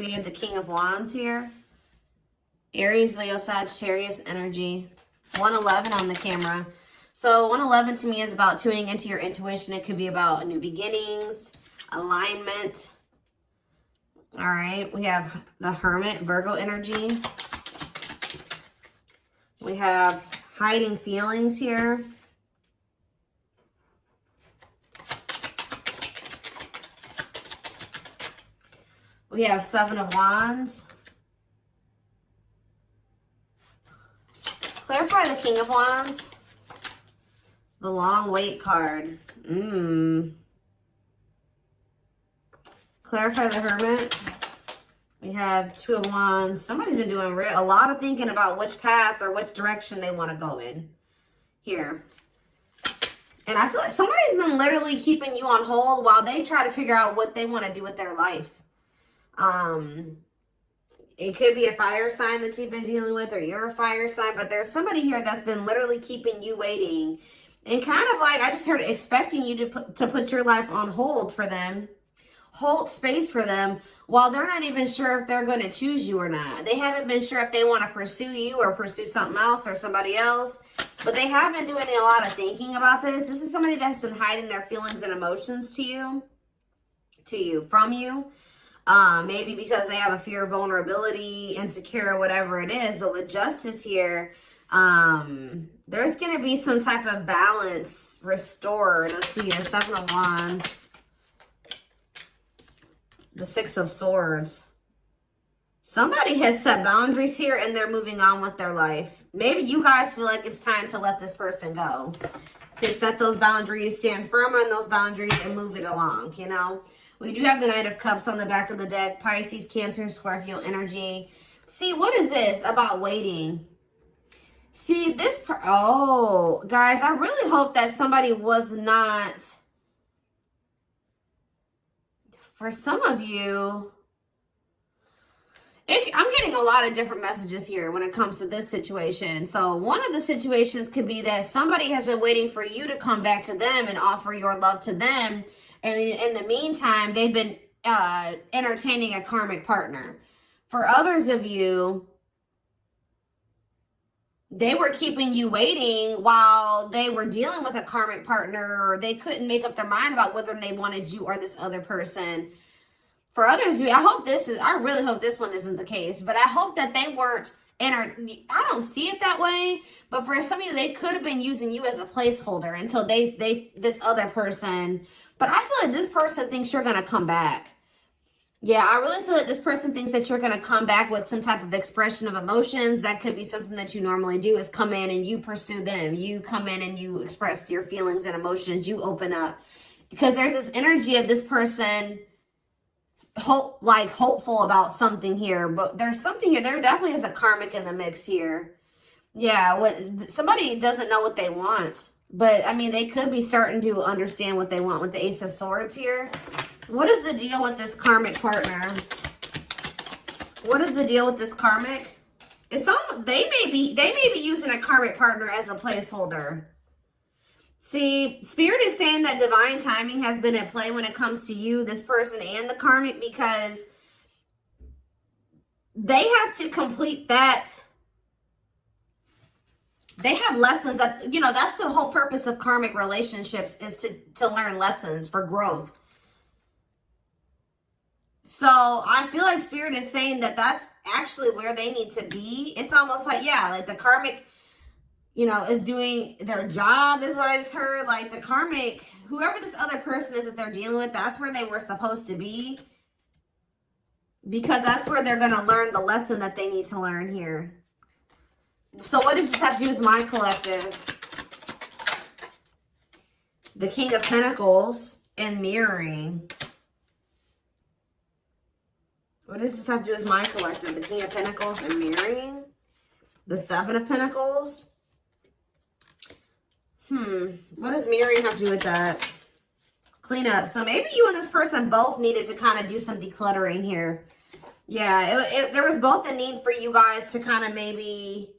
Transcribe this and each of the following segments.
We have the King of Wands here. Aries, Leo, Sagittarius energy. 111 on the camera. So 111 to me is about tuning into your intuition. It could be about new beginnings, alignment. All right. We have the Hermit, Virgo energy. We have hiding feelings here. We have Seven of Wands. Clarify the King of Wands. The Long Wait card. Clarify the Hermit. We have Two of Wands. Somebody's been doing a lot of thinking about which path or which direction they want to go in here. And I feel like somebody's been literally keeping you on hold while they try to figure out what they want to do with their life. It could be a fire sign that you've been dealing with, or you're a fire sign, but there's somebody here that's been literally keeping you waiting and kind of like, I just heard, expecting you to put your life on hold for them, hold space for them, while they're not even sure if they're going to choose you or not. They haven't been sure if they want to pursue you or pursue something else or somebody else, but they have been doing a lot of thinking about this. This is somebody that's been hiding their feelings and emotions from you. Maybe because they have a fear of vulnerability, insecure, whatever it is. But with Justice here, there's going to be some type of balance restored. Let's see here, Seven of Wands. The Six of Swords. Somebody has set boundaries here and they're moving on with their life. Maybe you guys feel like it's time to let this person go. To set those boundaries, stand firm on those boundaries and move it along, you know. We do have the Knight of Cups on the back of the deck. Pisces, Cancer, Scorpio energy. See, what is this about waiting? See, this... Oh, guys, I really hope that somebody was not... For some of you... I'm getting a lot of different messages here when it comes to this situation. So one of the situations could be that somebody has been waiting for you to come back to them and offer your love to them. And in the meantime, they've been entertaining a karmic partner. For others of you, they were keeping you waiting while they were dealing with a karmic partner, or they couldn't make up their mind about whether they wanted you or this other person. For others of you, I really hope this one isn't the case, but I hope that they weren't I don't see it that way, but for some of you, they could have been using you as a placeholder until this other person. But I feel like this person thinks you're going to come back. Yeah, I really feel like this person thinks that you're going to come back with some type of expression of emotions. That could be something that you normally do, is come in and you pursue them. You come in and you express your feelings and emotions. You open up. Because there's this energy of this person hopeful about something here. But there's something here. There definitely is a karmic in the mix here. Yeah, somebody doesn't know what they want. But, I mean, they could be starting to understand what they want with the Ace of Swords here. What is the deal with this karmic partner? What is the deal with this karmic? They may be using a karmic partner as a placeholder. See, Spirit is saying that divine timing has been at play when it comes to you, this person, and the karmic, because they have to complete that. They have lessons that, you know, that's the whole purpose of karmic relationships, is to learn lessons for growth. So I feel like Spirit is saying that that's actually where they need to be. It's almost like, yeah, like the karmic, you know, is doing their job, is what I just heard. Like the karmic, whoever this other person is that they're dealing with, that's where they were supposed to be. Because that's where they're going to learn the lesson that they need to learn here. So what does this have to do with my collective? The King of Pentacles and mirroring. What does this have to do with my collective? The King of Pentacles and mirroring. The Seven of Pentacles. What does mirroring have to do with that? Clean up. So maybe you and this person both needed to kind of do some decluttering here. Yeah, there was both a need for you guys to kind of maybe...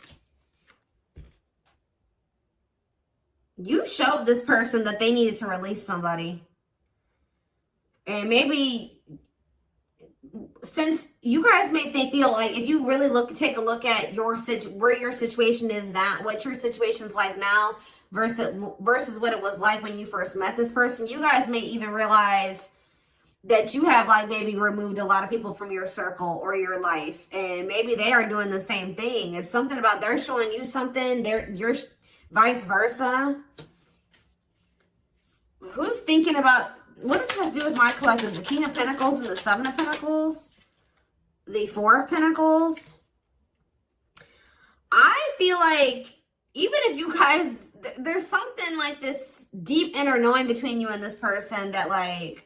You showed this person that they needed to release somebody. And maybe since you guys made they feel like, if you really take a look at your where your situation is now, what your situation's like now versus what it was like when you first met this person, you guys may even realize that you have like maybe removed a lot of people from your circle or your life, and maybe they are doing the same thing. It's something about they're showing you something, you're vice versa. Who's thinking about, what does this have to do with my collective? The King of Pentacles and the Seven of Pentacles, the Four of Pentacles. I feel like even if you guys, there's something like this deep inner knowing between you and this person that like,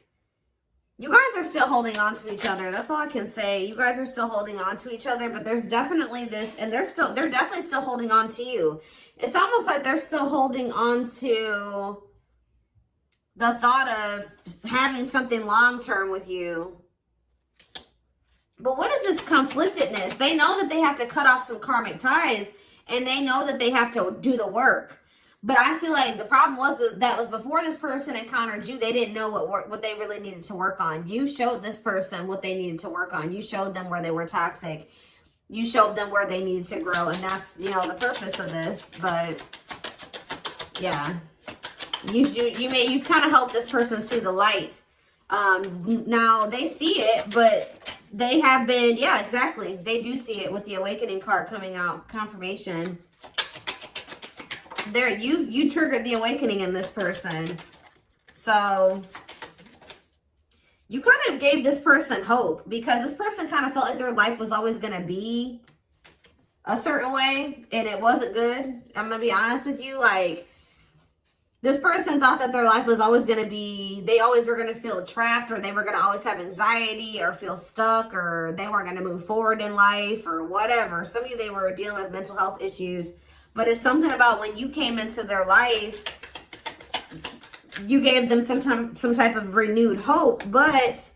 you guys are still holding on to each other. That's all I can say. You guys are still holding on to each other, but there's definitely this, and they're definitely still holding on to you. It's almost like they're still holding on to the thought of having something long-term with you. But what is this conflictedness? They know that they have to cut off some karmic ties, and they know that they have to do the work. But I feel like the problem was before this person encountered you, they didn't know what they really needed to work on. You showed this person what they needed to work on. You showed them where they were toxic. You showed them where they needed to grow, and that's, you know, the purpose of this. But yeah, you've kind of helped this person see the light. Now they see it, but they have been, yeah, exactly. They do see it with the Awakening card coming out, confirmation. There, you triggered the awakening in this person. So you kind of gave this person hope, because this person kind of felt like their life was always going to be a certain way, and it wasn't good. I'm going to be honest with you. Like, this person thought that their life was always going to be, they always were going to feel trapped, or they were going to always have anxiety or feel stuck, or they weren't going to move forward in life or whatever. Some of you, they were dealing with mental health issues. But it's something about when you came into their life, you gave them some type of renewed hope. But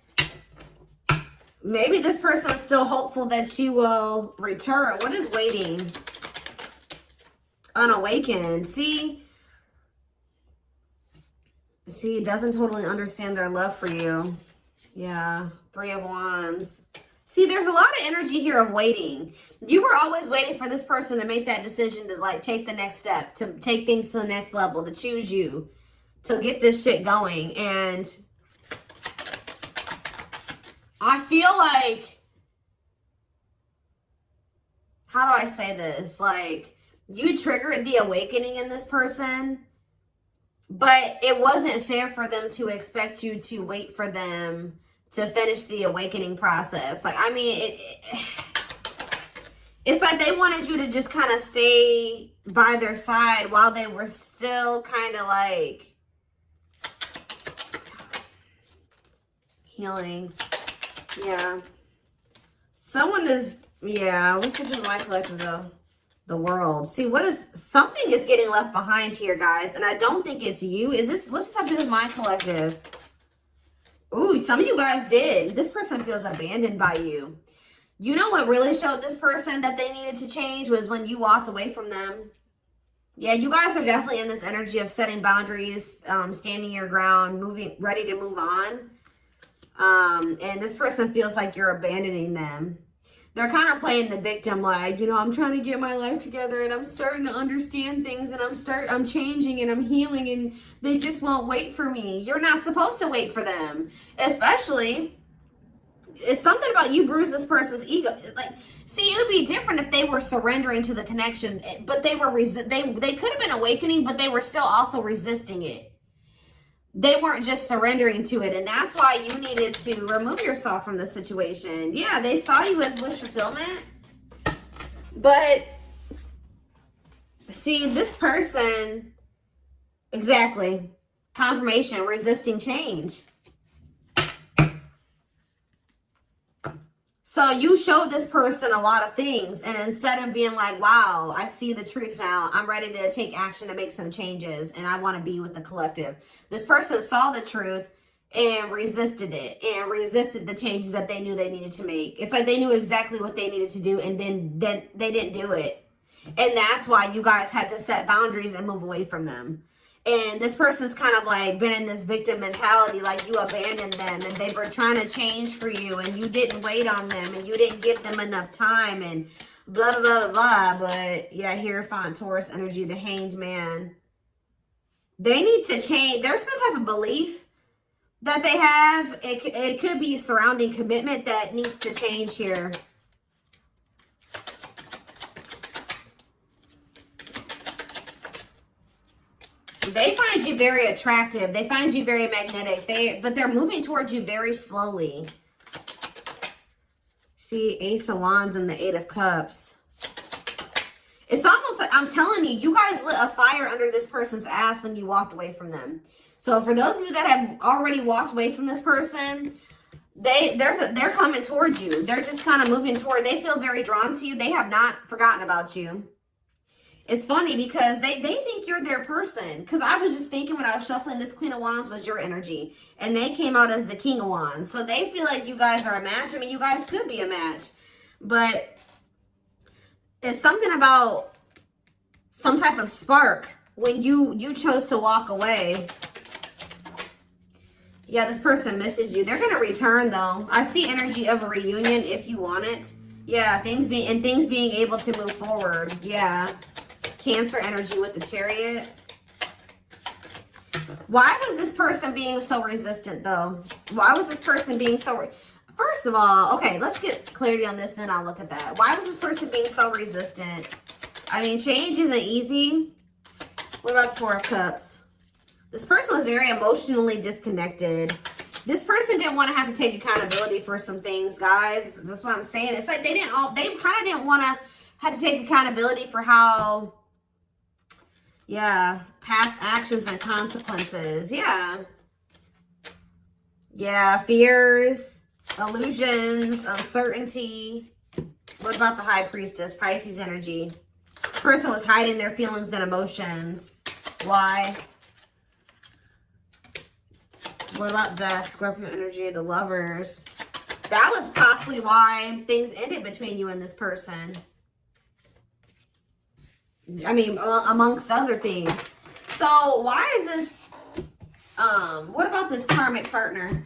maybe this person is still hopeful that you will return. What is waiting? Unawakened. See, it doesn't totally understand their love for you. Yeah, Three of Wands. See, there's a lot of energy here of waiting. You were always waiting for this person to make that decision to like take the next step, to take things to the next level, to choose you, to get this shit going. And I feel like, how do I say this? Like, you triggered the awakening in this person, but it wasn't fair for them to expect you to wait for them to finish the awakening process. Like, I mean, it's like they wanted you to just kind of stay by their side while they were still kind of like healing. Yeah. Someone is, yeah, what's it in my collective though? The World. See, something is getting left behind here, guys, and I don't think it's you. What's this have to do with my collective? Ooh, some of you guys did. This person feels abandoned by you. You know what really showed this person that they needed to change was when you walked away from them. Yeah, you guys are definitely in this energy of setting boundaries, standing your ground, ready to move on. And this person feels like you're abandoning them. They're kind of playing the victim, like, you know, I'm trying to get my life together and I'm starting to understand things and I'm changing and I'm healing and they just won't wait for me. You're not supposed to wait for them. Especially, it's something about you bruised this person's ego. Like, see, it would be different if they were surrendering to the connection, but they could have been awakening, but they were still also resisting it. They weren't just surrendering to it, and that's why you needed to remove yourself from the situation. Yeah, they saw you as wish fulfillment, but see, this person, exactly, confirmation, resisting change. So you showed this person a lot of things, and instead of being like, wow, I see the truth now, I'm ready to take action to make some changes, and I want to be with the collective. This person saw the truth and resisted it, and resisted the changes that they knew they needed to make. It's like they knew exactly what they needed to do, and then they didn't do it. And that's why you guys had to set boundaries and move away from them. And this person's kind of like been in this victim mentality, like you abandoned them and they were trying to change for you and you didn't wait on them and you didn't give them enough time and blah, blah, blah, blah. But yeah, Hierophant, Taurus energy, the Hanged Man. They need to change. There's some type of belief that they have. It could be surrounding commitment that needs to change here. They find you very attractive. They find you very magnetic. But they're moving towards you very slowly. See, Ace of Wands and the Eight of Cups. It's almost like, I'm telling you, you guys lit a fire under this person's ass when you walked away from them. So for those of you that have already walked away from this person, they're coming towards you. They're just kind of moving toward. They feel very drawn to you. They have not forgotten about you. It's funny because they think you're their person. Because I was just thinking when I was shuffling, this Queen of Wands was your energy. And they came out as the King of Wands. So they feel like you guys are a match. I mean, you guys could be a match. But it's something about some type of spark when you chose to walk away. Yeah, this person misses you. They're going to return, though. I see energy of a reunion if you want it. Yeah, things being able to move forward. Yeah. Cancer energy with the Chariot. Why was this person being so resistant, though? Why was this person being so... First of all, okay, let's get clarity on this, then I'll look at that. Why was this person being so resistant? I mean, change isn't easy. What about the Four of Cups? This person was very emotionally disconnected. This person didn't want to have to take accountability for some things, guys. That's what I'm saying. It's like they kind of didn't want to have to take accountability for how... Yeah, past actions and consequences. Yeah. Yeah, fears, illusions, uncertainty. What about the High Priestess? Pisces energy. This person was hiding their feelings and emotions. Why? What about Death? Scorpio energy, the Lovers. That was possibly why things ended between you and this person. I mean, amongst other things. So, why is this, what about this karmic partner?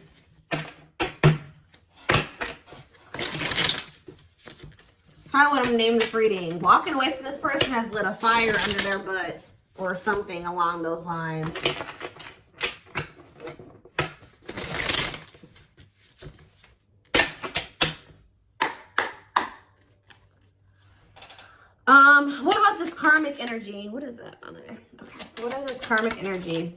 How would I name this reading? Walking away from this person has lit a fire under their butts or something along those lines. What about this karmic energy? What is that on there? Okay. What is this karmic energy?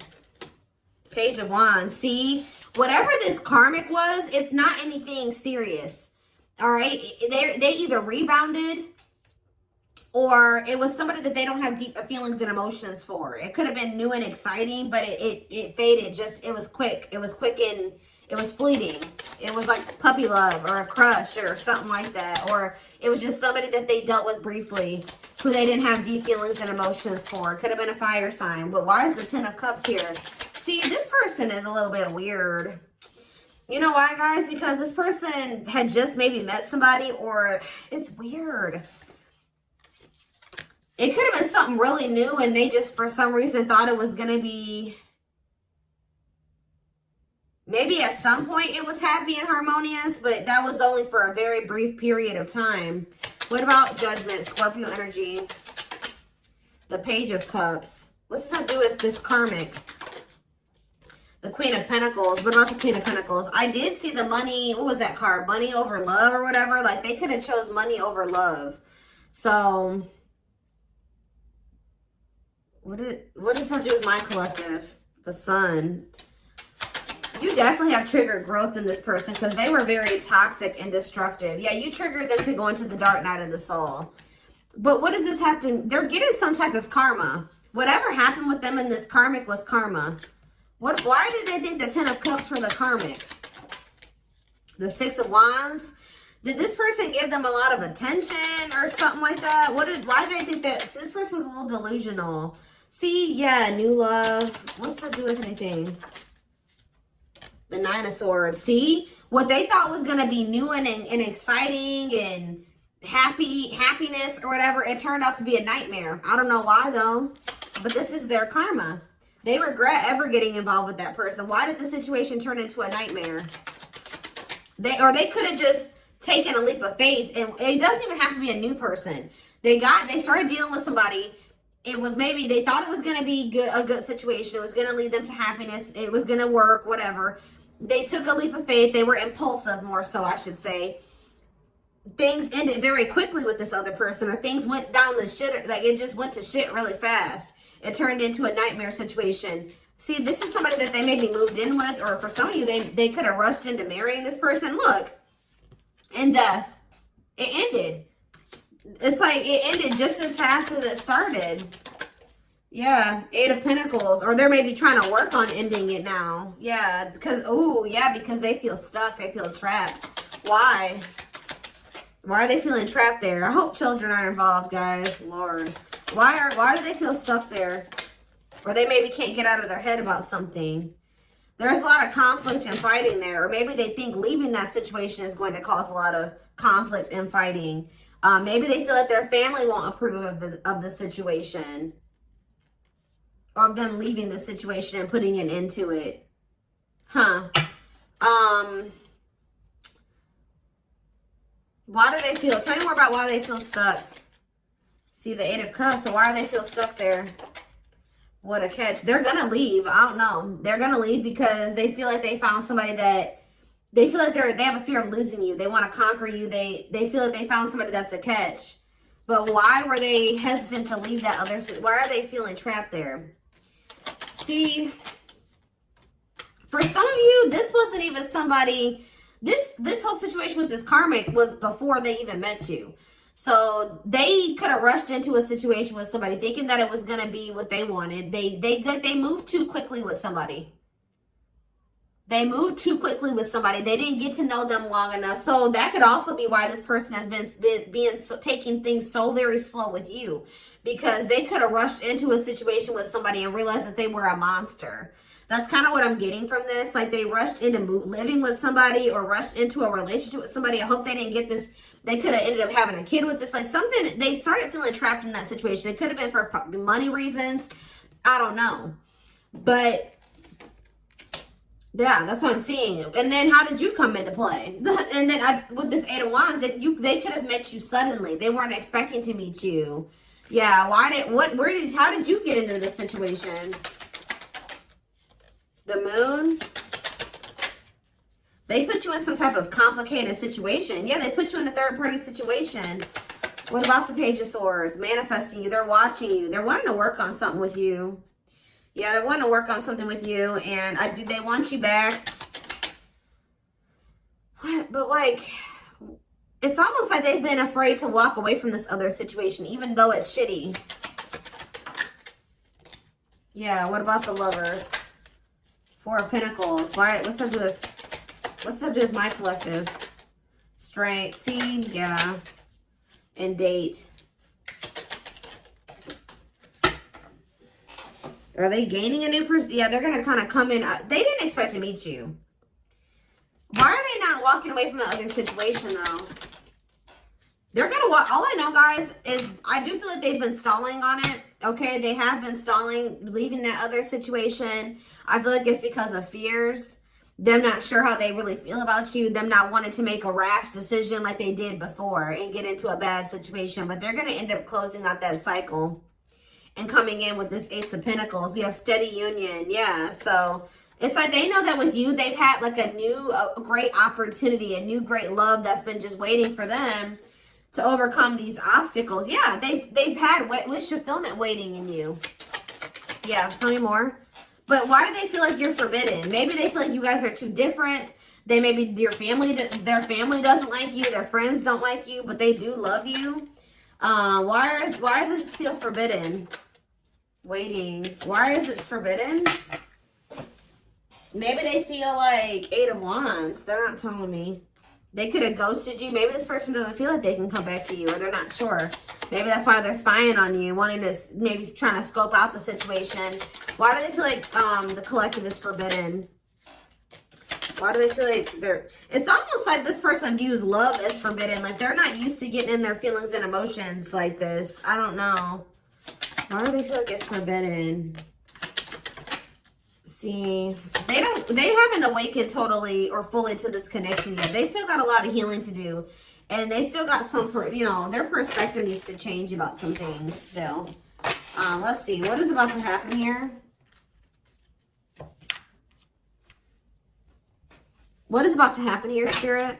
Page of Wands. See, whatever this karmic was, it's not anything serious. All right. They either rebounded or it was somebody that they don't have deep feelings and emotions for. It could have been new and exciting, but it faded. It was quick. It was quick and it was fleeting. It was like puppy love or a crush or something like that. Or it was just somebody that they dealt with briefly who they didn't have deep feelings and emotions for. It could have been a fire sign. But why is the Ten of Cups here? See, this person is a little bit weird. You know why, guys? Because this person had just maybe met somebody, or it's weird. It could have been something really new and they just, for some reason, thought it was going to be... Maybe at some point it was happy and harmonious, but that was only for a very brief period of time. What about Judgment, Scorpio energy? The Page of Cups. What's that do with this karmic? The Queen of Pentacles. What about the Queen of Pentacles? I did see the money. What was that card? Money over love or whatever. Like they could have chose money over love. So what does that do with my collective? The Sun. You definitely have triggered growth in this person because they were very toxic and destructive. Yeah, you triggered them to go into the dark night of the soul. But what does this have to... They're getting some type of karma. Whatever happened with them in this karmic was karma. Why did they think the Ten of Cups were the karmic? The Six of Wands? Did this person give them a lot of attention or something like that? Why did they think that... This person's a little delusional. See, yeah, new love. What's that do with anything? The Nine of Swords. See? What they thought was going to be new and exciting and happiness or whatever, it turned out to be a nightmare. I don't know why, though. But this is their karma. They regret ever getting involved with that person. Why did the situation turn into a nightmare? They could have just taken a leap of faith, and it doesn't even have to be a new person. They started dealing with somebody. It was maybe they thought it was going to be a good situation. It was going to lead them to happiness. It was going to work, whatever. They took a leap of faith. They were impulsive, more so, I should say. Things ended very quickly with this other person, or things went down the shit. Like, it just went to shit really fast. It turned into a nightmare situation. See, this is somebody that they maybe moved in with, or for some of you, they could have rushed into marrying this person. Look, in death, it ended. It's like it ended just as fast as it started. Yeah, 8 of Pentacles. Or they're maybe trying to work on ending it now. Yeah, because, oh, yeah, because they feel stuck. They feel trapped. Why? Why are they feeling trapped there? I hope children are involved, guys. Lord. Why do they feel stuck there? Or they maybe can't get out of their head about something. There's a lot of conflict and fighting there. Or maybe they think leaving that situation is going to cause a lot of conflict and fighting. Maybe they feel like their family won't approve of the situation. Or of them leaving the situation and putting an end to it. Huh. Why do they feel? Tell me more about why they feel stuck. See the 8 of Cups. So why do they feel stuck there? What a catch. They're going to leave. I don't know. They're going to leave because they feel like they found somebody that they feel like they have a fear of losing you. They want to conquer you. They feel like they found somebody that's a catch. But why were they hesitant to leave that other? Why are they feeling trapped there? See, for some of you, this wasn't even somebody. This whole situation with this karmic was before they even met you. So they could have rushed into a situation with somebody thinking that it was going to be what they wanted. They moved too quickly with somebody. They moved too quickly with somebody. They didn't get to know them long enough. So that could also be why this person has been taking things so very slow with you. Because they could have rushed into a situation with somebody and realized that they were a monster. That's kind of what I'm getting from this. Like they rushed into living with somebody or rushed into a relationship with somebody. I hope they didn't get this. They could have ended up having a kid with this. Like something, they started feeling trapped in that situation. It could have been for money reasons. I don't know. But yeah, that's what I'm seeing. And then how did you come into play? And then with this 8 of Wands, they could have met you suddenly. They weren't expecting to meet you. Yeah, how did you get into this situation? The Moon. They put you in some type of complicated situation. Yeah, they put you in a third-party situation. What about the Page of Swords? Manifesting you. They're watching you. They're wanting to work on something with you. Yeah, they're wanting to work on something with you. And they want you back. But like, it's almost like they've been afraid to walk away from this other situation, even though it's shitty. Yeah, what about the Lovers? 4 of Pentacles. What's that do with my collective? Strength. See? Yeah. And date. Are they gaining a new person? Yeah, they're going to kind of come in. They didn't expect to meet you. Why are they not walking away from the other situation, though? They're going to walk. All I know, guys, is I do feel like they've been stalling on it. Okay, they have been stalling, leaving that other situation. I feel like it's because of fears. Them not sure how they really feel about you. Them not wanting to make a rash decision like they did before and get into a bad situation. But they're going to end up closing out that cycle and coming in with this Ace of Pentacles. We have steady union. Yeah, so it's like they know that with you, they've had like a new great opportunity, a new great love that's been just waiting for them to overcome these obstacles. Yeah, they've had wish fulfillment waiting in you. Yeah, tell me more. But why do they feel like you're forbidden? Maybe they feel like you guys are too different. Maybe their family doesn't like you. Their friends don't like you, but they do love you. Why does this feel forbidden? Waiting. Why is it forbidden? Maybe they feel like 8 of Wands. They're not telling me. They could have ghosted you. Maybe this person doesn't feel like they can come back to you, or they're not sure. Maybe that's why they're spying on you, wanting to, maybe trying to scope out the situation. Why do they feel like the collective is forbidden? Why do they feel like it's almost like this person views love as forbidden. Like they're not used to getting in their feelings and emotions like this. I don't know. Why do they feel like it's forbidden? See, they haven't awakened totally or fully to this connection yet. They still got a lot of healing to do. And they still got some, you know, their perspective needs to change about some things still. Let's see. What is about to happen here? What is about to happen here, Spirit?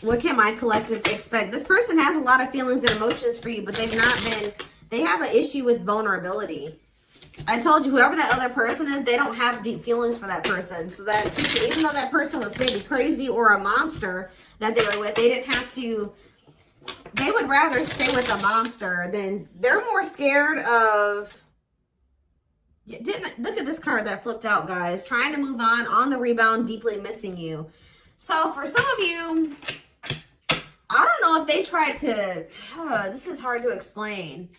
What can my collective expect? This person has a lot of feelings and emotions for you, but they've not been, they have an issue with vulnerability. I told you, whoever that other person is, they don't have deep feelings for that person. So that, even though that person was maybe crazy or a monster that they were with, they didn't have to, they would rather stay with a monster than, they're more scared of, look at this card that flipped out, guys. Trying to move on the rebound, deeply missing you. So for some of you, I don't know if they tried to, this is hard to explain.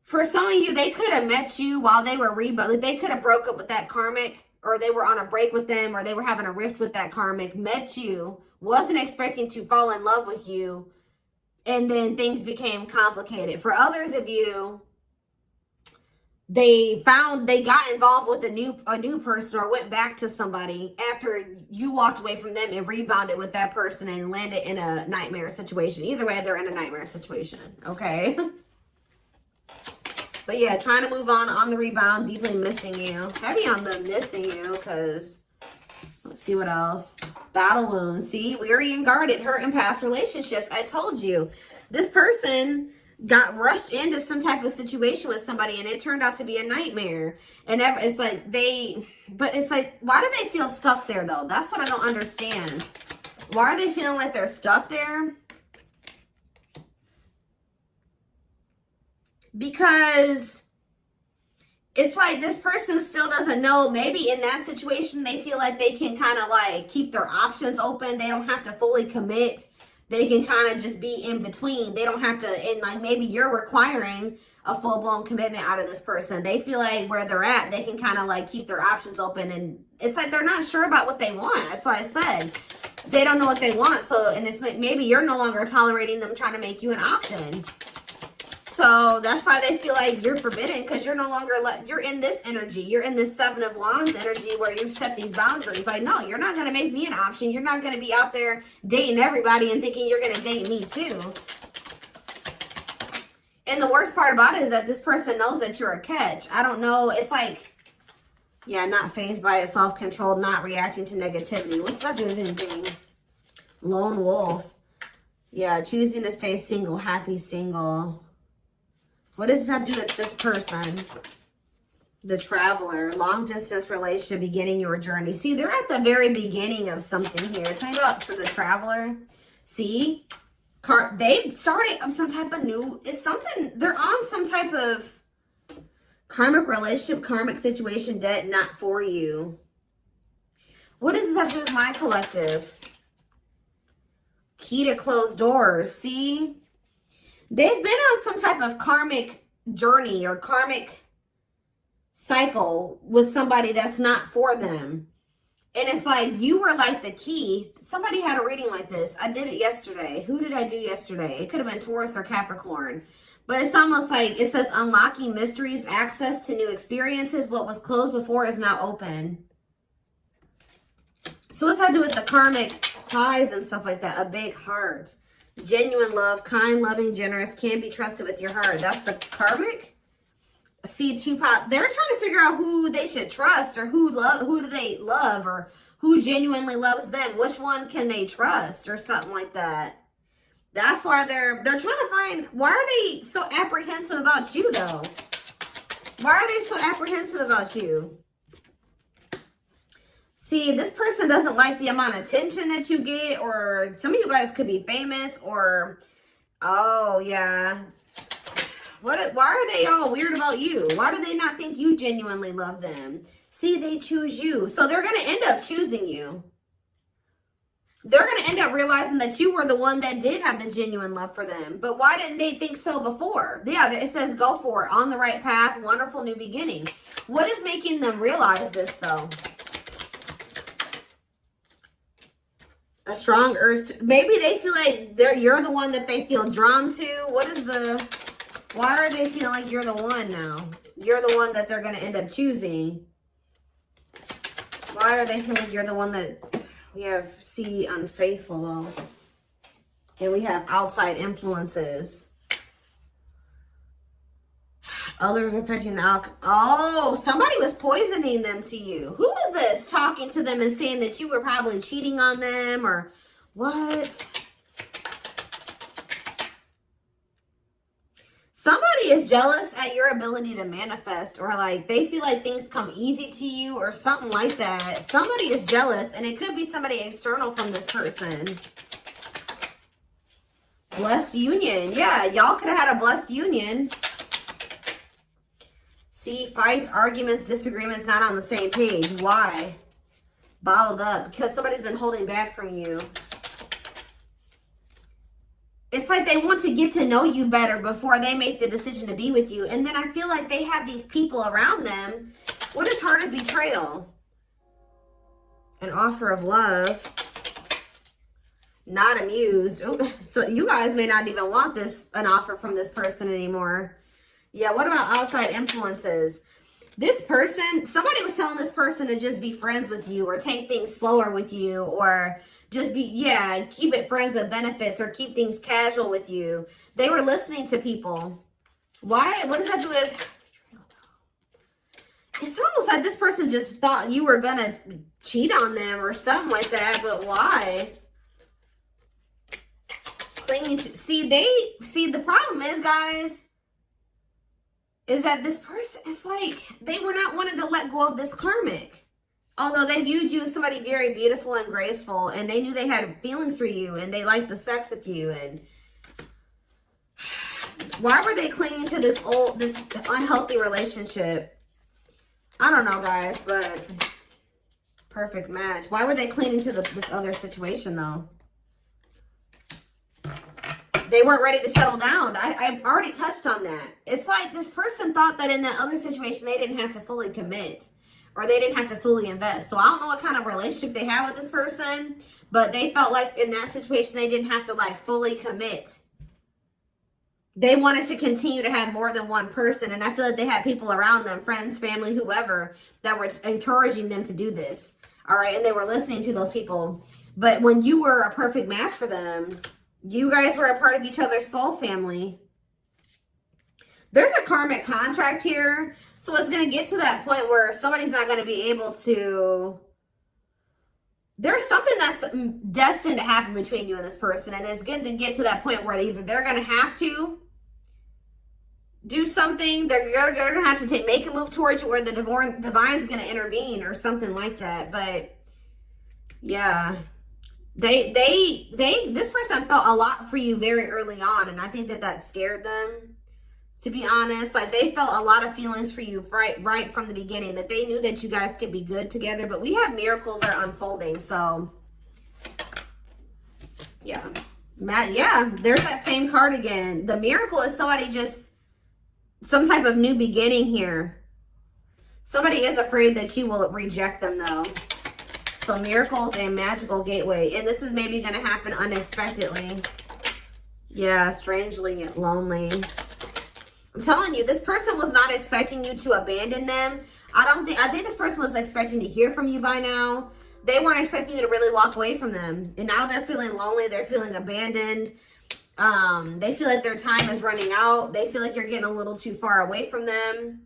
For some of you, they could have met you while they were rebounding. They could have broke up with that karmic, or they were on a break with them, or they were having a rift with that karmic, met you, wasn't expecting to fall in love with you, and then things became complicated. For others of you, they got involved with a new person or went back to somebody after you walked away from them and rebounded with that person and landed in a nightmare situation. Either way, they're in a nightmare situation, okay? But yeah, trying to move on the rebound, deeply missing you. Heavy on the missing you, because let's see what else. Battle wounds. See, weary and guarded, hurt in past relationships. I told you, this person got rushed into some type of situation with somebody and it turned out to be a nightmare. And it's like but it's like, why do they feel stuck there though? That's what I don't understand. Why are they feeling like they're stuck there? Because it's like this person still doesn't know. Maybe in that situation, they feel like they can kind of like keep their options open. They don't have to fully commit. They can kind of just be in between. They don't have to, and like maybe you're requiring a full-blown commitment out of this person. They feel like where they're at, they can kind of like keep their options open. And it's like they're not sure about what they want. That's what I said. They don't know what they want. So, and it's maybe you're no longer tolerating them trying to make you an option. So that's why they feel like you're forbidden, because you're no longer, you're in this energy. You're in this Seven of Wands energy where you've set these boundaries. Like, no, you're not going to make me an option. You're not going to be out there dating everybody and thinking you're going to date me too. And the worst part about it is that this person knows that you're a catch. I don't know. It's like, yeah, not fazed by it, self-controlled, not reacting to negativity. What's that doing with anything? Lone wolf. Yeah, choosing to stay single, happy single. What does this have to do with this person? The traveler, long distance relationship, beginning your journey. See, they're at the very beginning of something here. Tell me about for the traveler. See, they started some type of new, it's something, they're on some type of karmic relationship, karmic situation, debt not for you. What does this have to do with my collective? Key to closed doors. See, they've been on some type of karmic journey or karmic cycle with somebody that's not for them. And it's like you were like the key. Somebody had a reading like this. I did it yesterday. Who did I do yesterday? It could have been Taurus or Capricorn. But it's almost like it says unlocking mysteries, access to new experiences. What was closed before is now open. So what's that to do with the karmic ties and stuff like that? A big heart. Genuine love, kind, loving, generous, can be trusted with your heart. That's the karmic. See, two pot. They're trying to figure out who they should trust, or who do they love, or who genuinely loves them. Which one can they trust, or something like that. That's why they're trying to find. Why are they so apprehensive about you though? Why are they so apprehensive about you? See, this person doesn't like the amount of attention that you get, or some of you guys could be famous, or, oh, yeah. Why are they all weird about you? Why do they not think you genuinely love them? See, they choose you. So they're going to end up choosing you. They're going to end up realizing that you were the one that did have the genuine love for them. But why didn't they think so before? Yeah, it says go for it. On the right path, wonderful new beginning. What is making them realize this, though? A strong urge to, maybe they feel like you're the one that they feel drawn to. What is the Why are they feeling like you're the one now? You're the one that they're going to end up choosing. Why are they feeling like you're the one that... We have C, unfaithful, though. And we have outside influences. Others affecting alcohol. Oh, somebody was poisoning them to you. Who was this talking to them and saying that you were probably cheating on them or what? Somebody is jealous at your ability to manifest, or like they feel like things come easy to you or something like that. Somebody is jealous, and it could be somebody external from this person. Blessed union. Yeah, y'all could have had a blessed union. See, fights, arguments, disagreements, not on the same page. Why? Bottled up. Because somebody's been holding back from you. It's like they want to get to know you better before they make the decision to be with you. And then I feel like they have these people around them. What is heart of betrayal? An offer of love. Not amused. Oh, so you guys may not even want an offer from this person anymore. Yeah, what about outside influences? This person, somebody was telling this person to just be friends with you or take things slower with you or just be, yeah, keep it friends with benefits or keep things casual with you. They were listening to people. Why? What does that do with... It's almost like this person just thought you were going to cheat on them or something like that, but why? Clinging to... See, the problem is, guys, is that this person, it's like they were not wanting to let go of this karmic. Although they viewed you as somebody very beautiful and graceful, and they knew they had feelings for you, and they liked the sex with you, and why were they clinging to this unhealthy relationship? I don't know, guys, but perfect match. Why were they clinging to this other situation, though? They weren't ready to settle down. I already touched on that. It's like this person thought that in that other situation, they didn't have to fully commit. Or they didn't have to fully invest. So I don't know what kind of relationship they have with this person. But they felt like in that situation, they didn't have to like fully commit. They wanted to continue to have more than one person. And I feel like they had people around them, friends, family, whoever, that were encouraging them to do this. All right. And they were listening to those people. But when you were a perfect match for them, you guys were a part of each other's soul family. There's a karmic contract here. So it's going to get to that point where somebody's not going to be able to... There's something that's destined to happen between you and this person. And it's going to get to that point where either they're going to have to do something. They're going to have to make a move towards you, or the divine's going to intervene or something like that. But yeah, this person felt a lot for you very early on. And I think that scared them. To be honest, like they felt a lot of feelings for you right from the beginning, that they knew that you guys could be good together. But we have miracles that are unfolding. So, yeah. There's that same card again. The miracle is somebody just, some type of new beginning here. Somebody is afraid that you will reject them though. So miracles and magical gateway. And this is maybe going to happen unexpectedly. Yeah, strangely lonely. I'm telling you, this person was not expecting you to abandon them. I think this person was expecting to hear from you by now. They weren't expecting you to really walk away from them. And now they're feeling lonely. They're feeling abandoned. They feel like their time is running out. They feel like you're getting a little too far away from them.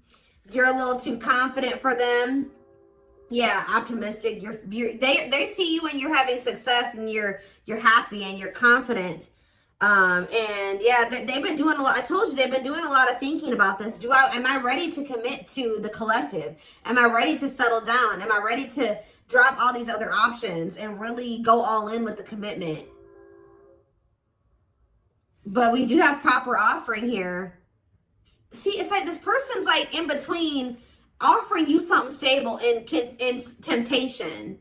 You're a little too confident for them. Yeah, optimistic. They see you when you're having success and you're happy and you're confident. And yeah, they've been doing a lot. I told you they've been doing a lot of thinking about this. Am I ready to commit to the collective? Am I ready to settle down? Am I ready to drop all these other options and really go all in with the commitment? But we do have proper offering here. See, it's like this person's like in between offering you something stable and temptation.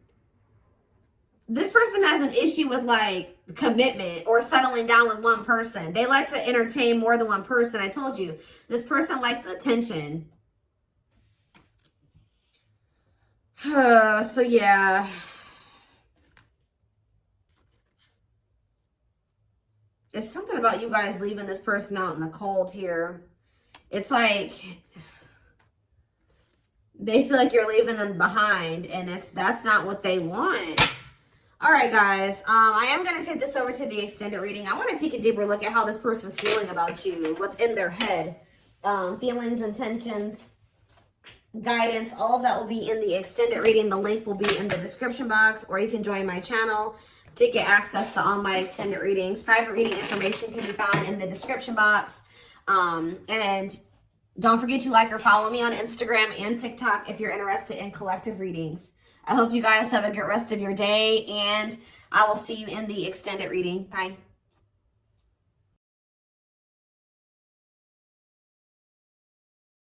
This person has an issue with like commitment or settling down with one person. They like to entertain more than one person. I told you, this person likes attention. So yeah. It's something about you guys leaving this person out in the cold here. it's like they feel like you're leaving them behind, and that's not what they want. All right, guys. I am going to take this over to the extended reading. I want to take a deeper look at how this person's feeling about you, what's in their head, feelings, intentions, guidance. All of that will be in the extended reading. The link will be in the description box, or you can join my channel to get access to all my extended readings. Private reading information can be found in the description box. And don't forget to like or follow me on Instagram and TikTok if you're interested in collective readings. I hope you guys have a good rest of your day, and I will see you in the extended reading. Bye.